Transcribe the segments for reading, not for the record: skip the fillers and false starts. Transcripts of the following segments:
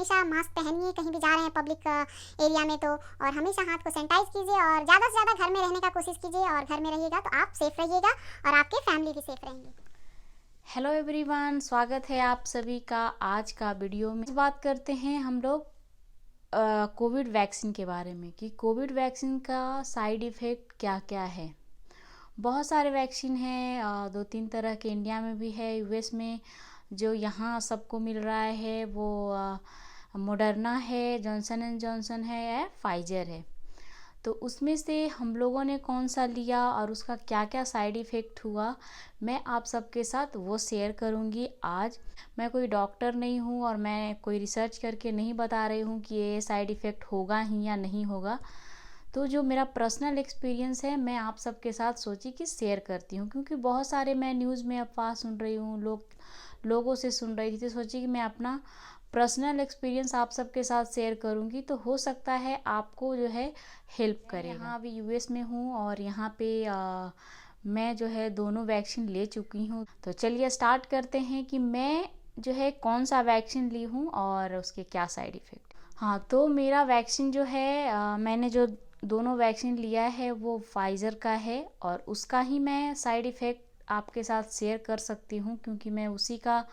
हमेशा मास्क पहनिए कहीं भी जा रहे हैं पब्लिक एरिया में तो, और हमेशा हाथ को सैनिटाइज कीजिए और ज़्यादा से ज़्यादा घर में रहने का कोशिश कीजिए, और घर में रहिएगा तो आप सेफ रहिएगा और आपके फैमिली भी सेफ रहेंगे। हेलो एवरीवन, स्वागत है आप सभी का आज का वीडियो में। बात करते हैं हम लोग कोविड वैक्सीन के बारे में कि कोविड वैक्सीन का साइड इफ़ेक्ट क्या क्या है। बहुत सारे वैक्सीन हैं, दो तीन तरह के इंडिया में भी है, यूएस में। जो यहाँ सबको मिल रहा है वो मॉडर्ना है, जॉनसन एंड जॉनसन है या फाइजर है। तो उसमें से हम लोगों ने कौन सा लिया और उसका क्या क्या साइड इफ़ेक्ट हुआ, मैं आप सबके साथ वो शेयर करूँगी आज। मैं कोई डॉक्टर नहीं हूँ और मैं कोई रिसर्च करके नहीं बता रही हूँ कि ये साइड इफ़ेक्ट होगा ही या नहीं होगा। तो जो मेरा पर्सनल एक्सपीरियंस है मैं आप सबके साथ सोची कि शेयर करती हूँ, क्योंकि बहुत सारे मैं न्यूज़ में अफवाह सुन रही हूँ, लोगों से सुन रही थी, तो सोची कि मैं अपना पर्सनल एक्सपीरियंस आप सबके साथ शेयर करूंगी, तो हो सकता है आपको जो है हेल्प करेगा। यहाँ अभी यूएस में हूँ और यहाँ पे मैं जो है दोनों वैक्सीन ले चुकी हूँ। तो चलिए स्टार्ट करते हैं कि मैं जो है कौन सा वैक्सीन ली हूँ और उसके क्या साइड इफ़ेक्ट। हाँ, तो मेरा वैक्सीन जो है मैंने जो दोनों वैक्सीन लिया है वो फाइज़र का है, और उसका ही मैं साइड इफ़ेक्ट आपके साथ शेयर कर सकती हूँ, क्योंकि मैं उसी का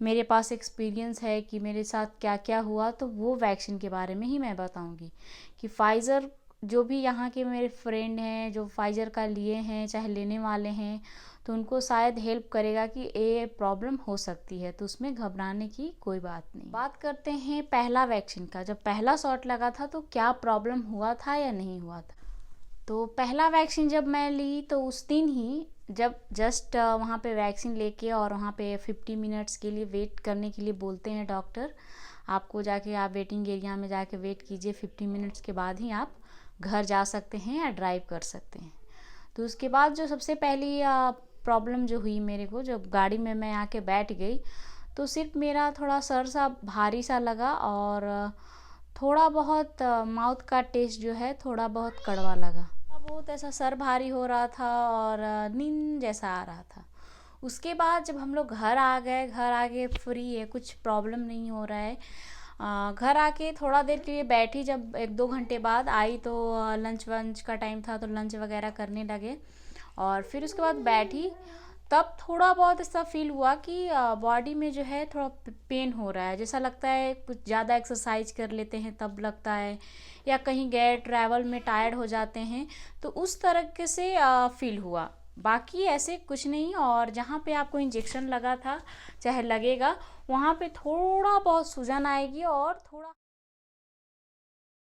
मेरे पास एक्सपीरियंस है कि मेरे साथ क्या क्या हुआ। तो वो वैक्सीन के बारे में ही मैं बताऊंगी कि फाइज़र, जो भी यहाँ के मेरे फ्रेंड हैं जो फाइज़र का लिए हैं चाहे लेने वाले हैं, तो उनको शायद हेल्प करेगा कि ये प्रॉब्लम हो सकती है, तो उसमें घबराने की कोई बात नहीं। बात करते हैं पहला वैक्सीन का। जब पहला शॉट लगा था तो क्या प्रॉब्लम हुआ था या नहीं हुआ था। तो पहला वैक्सीन जब मैं ली तो उस दिन ही, जब जस्ट वहाँ पे वैक्सीन लेके और वहाँ पे 50 मिनट्स के लिए वेट करने के लिए बोलते हैं डॉक्टर आपको, जाके आप वेटिंग एरिया में जाके वेट कीजिए, 50 मिनट्स के बाद ही आप घर जा सकते हैं या ड्राइव कर सकते हैं। तो उसके बाद जो सबसे पहली प्रॉब्लम जो हुई मेरे को, जब गाड़ी में मैं आके बैठ गई तो सिर्फ मेरा थोड़ा सर सा भारी सा लगा और थोड़ा बहुत माउथ का टेस्ट जो है थोड़ा बहुत कड़वा लगा। बहुत ऐसा सर भारी हो रहा था और नींद जैसा आ रहा था। उसके बाद जब हम लोग घर आ गए फ्री है, कुछ प्रॉब्लम नहीं हो रहा है। घर आके थोड़ा देर के लिए बैठी, जब एक दो घंटे बाद आई तो लंच वंच का टाइम था, तो लंच वगैरह करने लगे और फिर उसके बाद बैठी, तब थोड़ा बहुत ऐसा फील हुआ कि बॉडी में जो है थोड़ा पेन हो रहा है, जैसा लगता है कुछ ज़्यादा एक्सरसाइज कर लेते हैं तब लगता है, या कहीं गए ट्रैवल में टायर्ड हो जाते हैं, तो उस तरीके से फील हुआ। बाकी ऐसे कुछ नहीं। और जहाँ पे आपको इंजेक्शन लगा था चाहे लगेगा, वहाँ पे थोड़ा बहुत सूजन आएगी और थोड़ा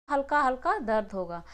हल्का हल्का दर्द होगा।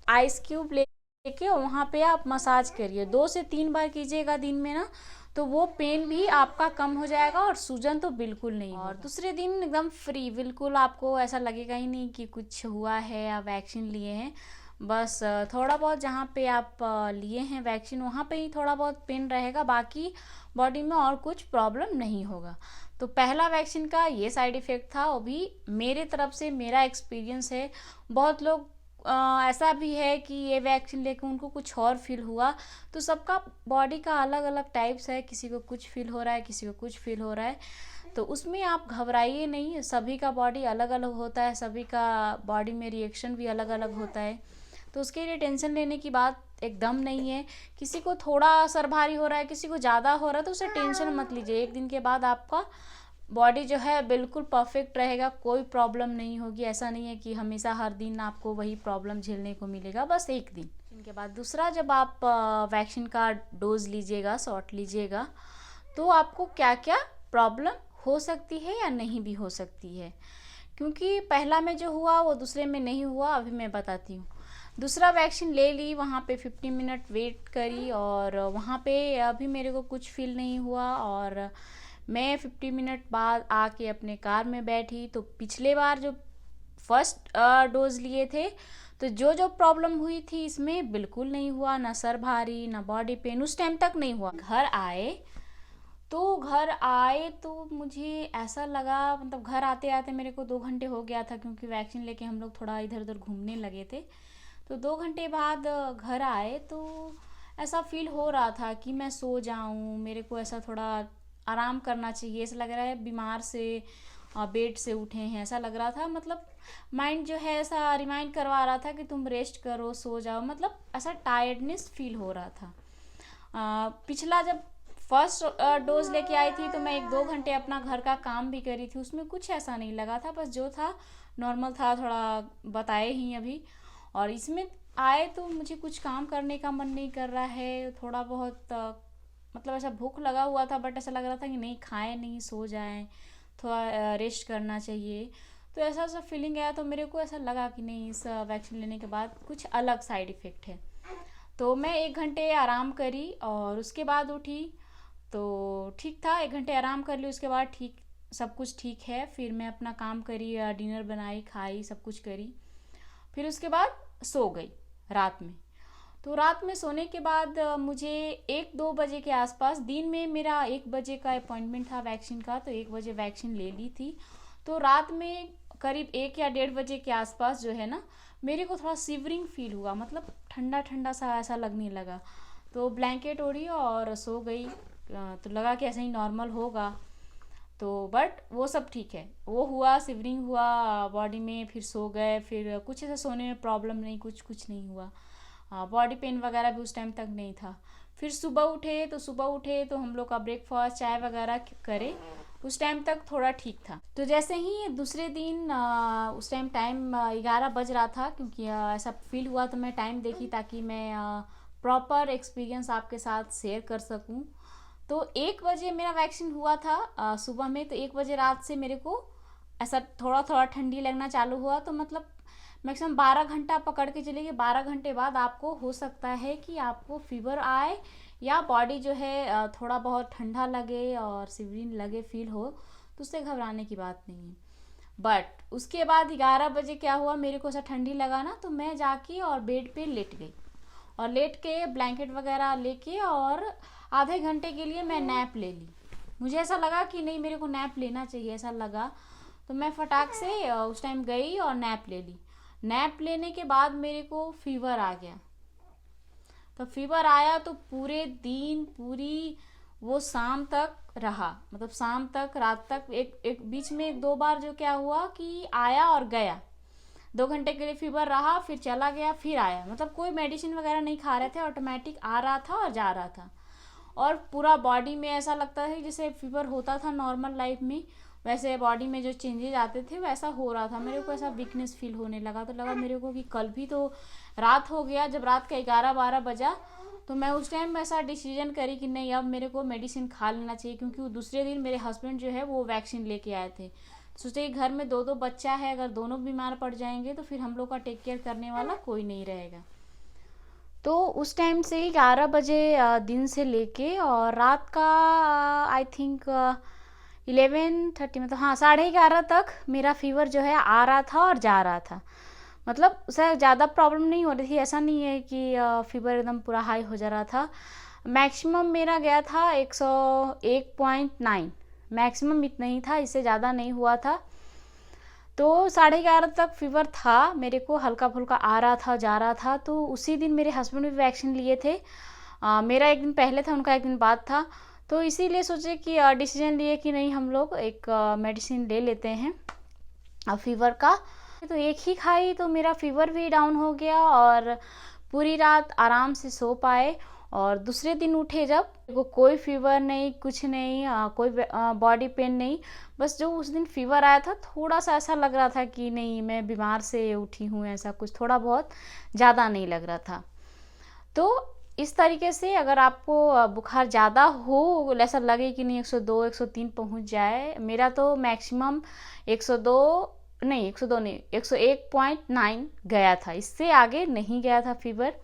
आइस क्यूब लेके वहाँ पे आप मसाज करिए, 2 से 3 बार कीजिएगा दिन में ना, तो वो पेन भी आपका कम हो जाएगा और सूजन तो बिल्कुल नहीं होगा। और दूसरे दिन एकदम फ्री, बिल्कुल आपको ऐसा लगेगा ही नहीं कि कुछ हुआ है या वैक्सीन लिए हैं। बस थोड़ा बहुत जहाँ पे आप लिए हैं वैक्सीन वहाँ पे ही थोड़ा बहुत पेन रहेगा, बाकी बॉडी में और कुछ प्रॉब्लम नहीं होगा। तो पहला वैक्सीन का ये साइड इफ़ेक्ट था, वो भी मेरे तरफ से मेरा एक्सपीरियंस है। बहुत लोग ऐसा भी है कि ये वैक्सीन लेकर उनको कुछ और फील हुआ। तो सबका बॉडी का अलग अलग टाइप्स है, किसी को कुछ फील हो रहा है, किसी को कुछ फील हो रहा है, तो उसमें आप घबराइए नहीं। सभी का बॉडी अलग अलग होता है, सभी का बॉडी में रिएक्शन भी अलग अलग होता है, तो उसके लिए टेंशन लेने की बात एकदम नहीं है। किसी को थोड़ा सर भारी हो रहा है, किसी को ज़्यादा हो रहा है, तो उसे टेंशन मत लीजिए। एक दिन के बाद आपका बॉडी जो है बिल्कुल परफेक्ट रहेगा, कोई प्रॉब्लम नहीं होगी। ऐसा नहीं है कि हमेशा हर दिन आपको वही प्रॉब्लम झेलने को मिलेगा, बस एक दिन। इनके बाद दूसरा, जब आप वैक्सीन का डोज लीजिएगा, शॉट लीजिएगा, तो आपको क्या क्या प्रॉब्लम हो सकती है या नहीं भी हो सकती है, क्योंकि पहला में जो हुआ वो दूसरे में नहीं हुआ। अभी मैं बताती हूँ। दूसरा वैक्सीन ले ली, वहाँ पे 50 मिनट वेट करी और वहाँ पे अभी मेरे को कुछ फील नहीं हुआ, और मैं 50 मिनट बाद आके अपने कार में बैठी। तो पिछले बार जो फर्स्ट डोज लिए थे, तो जो प्रॉब्लम हुई थी इसमें बिल्कुल नहीं हुआ, ना सर भारी ना बॉडी पेन, उस टाइम तक नहीं हुआ। घर आए तो मुझे ऐसा लगा, मतलब घर आते आते मेरे को 2 घंटे हो गया था, क्योंकि वैक्सीन लेके हम लोग थोड़ा इधर उधर घूमने लगे थे। तो 2 घंटे बाद घर आए तो ऐसा फील हो रहा था कि मैं सो जाऊं, मेरे को ऐसा थोड़ा आराम करना चाहिए, ऐसा लग रहा है बीमार से बेड से उठे हैं, ऐसा लग रहा था। मतलब माइंड जो है ऐसा रिमाइंड करवा रहा था कि तुम रेस्ट करो, सो जाओ, मतलब ऐसा टायर्डनेस फील हो रहा था। पिछला जब फर्स्ट डोज लेके आई थी तो मैं 1-2 घंटे अपना घर का काम भी करी थी, उसमें कुछ ऐसा नहीं लगा था, बस जो था नॉर्मल था, थोड़ा बताए ही अभी। और इसमें आए तो मुझे कुछ काम करने का मन नहीं कर रहा है, थोड़ा बहुत मतलब ऐसा भूख लगा हुआ था, बट ऐसा लग रहा था कि नहीं खाएं नहीं, सो जाएं, थोड़ा रेस्ट करना चाहिए। तो ऐसा सा फीलिंग आया, तो मेरे को ऐसा लगा कि नहीं, इस वैक्सीन लेने के बाद कुछ अलग साइड इफ़ेक्ट है। तो मैं 1 घंटे आराम करी और उसके बाद उठी तो ठीक था। 1 घंटे आराम कर ली, उसके बाद ठीक, सब कुछ ठीक है। फिर मैं अपना काम करी, डिनर बनाई, खाई, सब कुछ करी, फिर उसके बाद सो गई रात में। तो रात में सोने के बाद मुझे 1-2 बजे के आसपास, दिन में मेरा 1 बजे का अपॉइंटमेंट था वैक्सीन का, तो 1 बजे वैक्सीन ले ली थी। तो रात में करीब 1 या 1:30 बजे के आसपास जो है ना, मेरे को थोड़ा सिवरिंग फील हुआ, मतलब ठंडा ठंडा सा ऐसा लगने लगा। तो ब्लैंकेट ओढ़ी और सो गई। तो लगा कि ऐसे ही नॉर्मल होगा, तो बट वो सब ठीक है, वो हुआ, सिवरिंग हुआ बॉडी में, फिर सो गए। फिर कुछ ऐसा सोने में प्रॉब्लम नहीं, कुछ नहीं हुआ। बॉडी पेन वगैरह भी उस टाइम तक नहीं था। फिर सुबह उठे तो हम लोग का ब्रेकफास्ट, चाय वगैरह करे, उस टाइम तक थोड़ा ठीक था। तो जैसे ही दूसरे दिन उस टाइम 11 बज रहा था, क्योंकि ऐसा फील हुआ, तो मैं टाइम देखी ताकि मैं प्रॉपर एक्सपीरियंस आपके साथ शेयर कर सकूं। तो 1 बजे मेरा वैक्सीन हुआ था सुबह में। तो 1 बजे रात से मेरे को ऐसा थोड़ा थोड़ा ठंडी लगना चालू हुआ। तो मतलब मैक्सिमम 12 घंटा पकड़ के चलिए, 12 घंटे बाद आपको हो सकता है कि आपको फीवर आए या बॉडी जो है थोड़ा बहुत ठंडा लगे और सिवरिंग लगे, फील हो, तो उससे घबराने की बात नहीं है। बट उसके बाद 11 बजे क्या हुआ, मेरे को ऐसा ठंडी लगा ना, तो मैं जाके और बेड पे लेट गई, और लेट के ब्लैंकेट वगैरह लेके और आधे घंटे के लिए मैं नैप ले ली। मुझे ऐसा लगा कि नहीं, मेरे को नैप लेना चाहिए, ऐसा लगा। तो मैं फटाक से उस टाइम गई और नैप ले ली। नैप लेने के बाद मेरे को फीवर आ गया। तो फीवर आया तो पूरे दिन, पूरी वो शाम तक रहा, मतलब शाम तक, रात तक, एक बीच में 1-2 बार जो क्या हुआ कि आया और गया। 2 घंटे के लिए फीवर रहा, फिर चला गया, फिर आया। मतलब कोई मेडिसिन वगैरह नहीं खा रहे थे, ऑटोमेटिक आ रहा था और जा रहा था। और पूरा बॉडी में ऐसा लगता है जैसे फीवर होता था नॉर्मल लाइफ में, वैसे बॉडी में जो चेंजेस आते थे वैसा हो रहा था। मेरे को ऐसा वीकनेस फील होने लगा। तो लगा मेरे को कि कल भी तो रात हो गया, जब रात का 11-12 बजा, तो मैं उस टाइम ऐसा डिसीजन करी कि नहीं, अब मेरे को मेडिसिन खा लेना चाहिए। क्योंकि वो दूसरे दिन मेरे हस्बैंड जो है वो वैक्सीन लेके आए थे। सोचे घर में 2-2 बच्चा है, अगर दोनों बीमार पड़ जाएंगे तो फिर हम लोग का टेक केयर करने वाला कोई नहीं रहेगा। तो उस टाइम से 11 बजे दिन से लेके और रात का आई थिंक 11:30, मतलब हाँ 11:30 तक मेरा फीवर जो है आ रहा था और जा रहा था। मतलब उसे ज़्यादा प्रॉब्लम नहीं हो रही थी, ऐसा नहीं है कि फीवर एकदम पूरा हाई हो जा रहा था। मैक्सिमम मेरा गया था 101.9, मैक्सिमम इतना ही था, इससे ज़्यादा नहीं हुआ था। तो 11:30 तक फीवर था, मेरे को हल्का फुल्का आ रहा था, जा रहा था। तो उसी दिन मेरे हस्बैंड भी वैक्सीन लिए थे। मेरा एक दिन पहले था, उनका एक दिन बाद था। तो इसीलिए सोचे कि डिसीजन लिए कि नहीं, हम लोग एक मेडिसिन ले लेते हैं फीवर का। तो एक ही खाई तो मेरा फीवर भी डाउन हो गया और पूरी रात आराम से सो पाए। और दूसरे दिन उठे जब, कोई फीवर नहीं, कुछ नहीं, कोई बॉडी पेन नहीं। बस जो उस दिन फीवर आया था, थोड़ा सा ऐसा लग रहा था कि नहीं मैं बीमार से उठी हूँ, ऐसा कुछ थोड़ा बहुत, ज़्यादा नहीं लग रहा था। तो इस तरीके से अगर आपको बुखार ज़्यादा हो, ऐसा लगे कि नहीं 102 103 पहुँच जाए, मेरा तो मैक्सिमम 102 नहीं 101.9 गया था, इससे आगे नहीं गया था फीवर,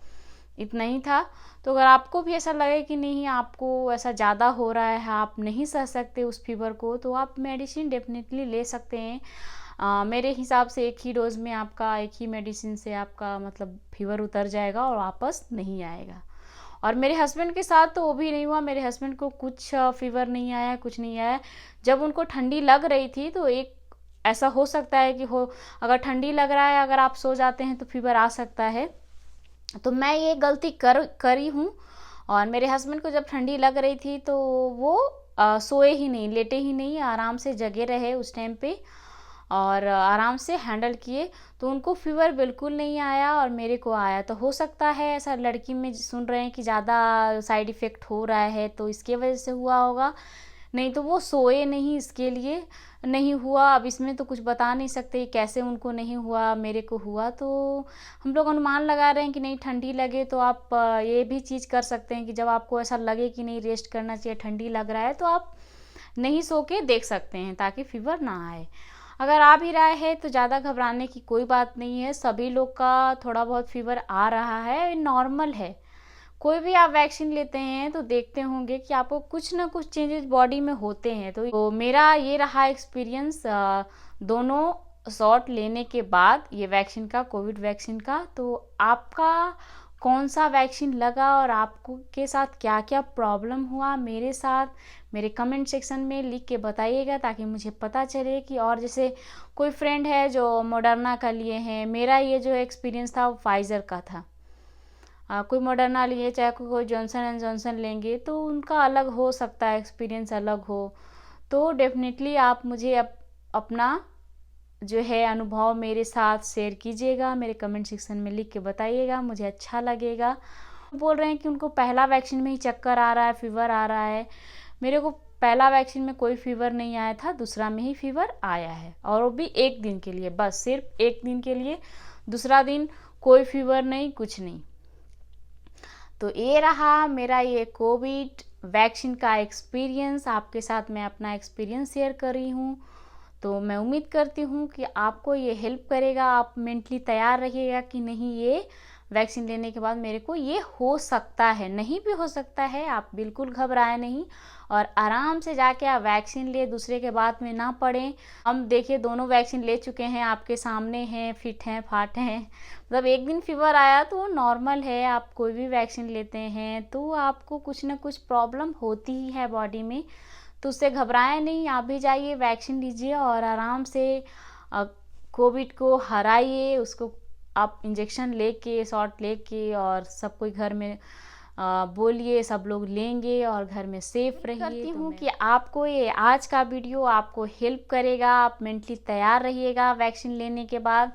इतना ही था। तो अगर आपको भी ऐसा लगे कि नहीं आपको ऐसा ज़्यादा हो रहा है, आप नहीं सह सकते उस फीवर को, तो आप मेडिसिन डेफिनेटली ले सकते हैं। मेरे हिसाब से एक ही डोज में आपका, एक ही मेडिसिन से आपका मतलब फीवर उतर जाएगा और वापस नहीं आएगा। और मेरे हस्बैंड के साथ तो वो भी नहीं हुआ, मेरे हस्बैंड को कुछ फीवर नहीं आया, कुछ नहीं आया। जब उनको ठंडी लग रही थी तो एक ऐसा हो सकता है कि हो, अगर ठंडी लग रहा है, अगर आप सो जाते हैं तो फीवर आ सकता है। तो मैं ये गलती करी हूँ। और मेरे हस्बैंड को जब ठंडी लग रही थी तो वो सोए ही नहीं, लेटे ही नहीं, आराम से जगे रहे उस टाइम पे और आराम से हैंडल किए, तो उनको फीवर बिल्कुल नहीं आया और मेरे को आया। तो हो सकता है ऐसा लड़की में सुन रहे हैं कि ज़्यादा साइड इफ़ेक्ट हो रहा है तो इसके वजह से हुआ होगा, नहीं तो वो सोए नहीं इसके लिए नहीं हुआ। अब इसमें तो कुछ बता नहीं सकते कैसे उनको नहीं हुआ, मेरे को हुआ। तो हम लोग अनुमान लगा रहे हैं कि नहीं ठंडी लगे तो आप ये भी चीज़ कर सकते हैं कि जब आपको ऐसा लगे कि नहीं रेस्ट करना चाहिए, ठंडी लग रहा है, तो आप नहीं सो के देख सकते हैं ताकि फीवर ना आए। अगर आ भी रहा है तो ज़्यादा घबराने की कोई बात नहीं है, सभी लोग का थोड़ा बहुत फीवर आ रहा है, नॉर्मल है। कोई भी आप वैक्सीन लेते हैं तो देखते होंगे कि आपको कुछ ना कुछ चेंजेस बॉडी में होते हैं। तो मेरा ये रहा एक्सपीरियंस दोनों शॉट लेने के बाद ये वैक्सीन का, कोविड वैक्सीन का। तो आपका कौन सा वैक्सीन लगा और आपको के साथ क्या क्या प्रॉब्लम हुआ मेरे साथ, मेरे कमेंट सेक्शन में लिख के बताइएगा ताकि मुझे पता चले कि, और जैसे कोई फ्रेंड है जो मॉडर्ना का लिए हैं, मेरा ये जो एक्सपीरियंस था वो फाइज़र का था। कोई मॉडर्ना लिए, चाहे कोई जॉनसन एंड जॉनसन लेंगे, तो उनका अलग हो सकता है, एक्सपीरियंस अलग हो। तो डेफिनेटली आप मुझे अपना जो है अनुभव मेरे साथ शेयर कीजिएगा, मेरे कमेंट सेक्शन में लिख के बताइएगा, मुझे अच्छा लगेगा। बोल रहे हैं कि उनको पहला वैक्सीन में ही चक्कर आ रहा है, फीवर आ रहा है। मेरे को पहला वैक्सीन में कोई फीवर नहीं आया था, दूसरा में ही फीवर आया है, और वो भी एक दिन के लिए, बस सिर्फ एक दिन के लिए। दूसरा दिन कोई फीवर नहीं, कुछ नहीं। तो ये रहा मेरा ये कोविड वैक्सीन का एक्सपीरियंस, आपके साथ मैं अपना एक्सपीरियंस शेयर कर रही हूँ। तो मैं उम्मीद करती हूँ कि आपको ये हेल्प करेगा, आप मेंटली तैयार रहिएगा कि नहीं ये वैक्सीन लेने के बाद मेरे को ये हो सकता है, नहीं भी हो सकता है। आप बिल्कुल घबराए नहीं और आराम से जाके आप वैक्सीन ले, दूसरे के बात में ना पड़ें। हम देखिए दोनों वैक्सीन ले चुके हैं, आपके सामने हैं, फिट हैं, फाट हैं। मतलब एक दिन फीवर आया तो वो नॉर्मल है। आप कोई भी वैक्सीन लेते हैं तो आपको कुछ ना कुछ प्रॉब्लम होती ही है बॉडी में, तो उससे घबराएं नहीं। आप भी जाइए वैक्सीन लीजिए और आराम से कोविड को हराइए। उसको आप इंजेक्शन लेके, शॉट लेके, और सब कोई घर में बोलिए, सब लोग लेंगे और घर में सेफ रहिए। करती हूँ कि आपको ये आज का वीडियो आपको हेल्प करेगा, आप मेंटली तैयार रहिएगा वैक्सीन लेने के बाद।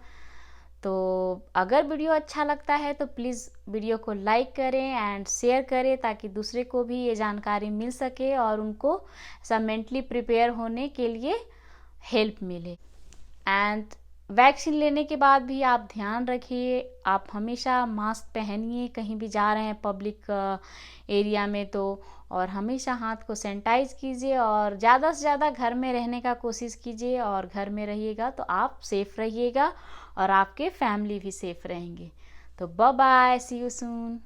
तो अगर वीडियो अच्छा लगता है तो प्लीज़ वीडियो को लाइक करें एंड शेयर करें ताकि दूसरे को भी ये जानकारी मिल सके और उनको ऐसा मेंटली प्रिपेयर होने के लिए हेल्प मिले। एंड वैक्सीन लेने के बाद भी आप ध्यान रखिए, आप हमेशा मास्क पहनिए कहीं भी जा रहे हैं पब्लिक एरिया में तो, और हमेशा हाथ को सैनिटाइज कीजिए और ज़्यादा से ज़्यादा घर में रहने का कोशिश कीजिए। और घर में रहिएगा तो आप सेफ रहिएगा और आपके फैमिली भी सेफ रहेंगे। तो bye bye, see you soon.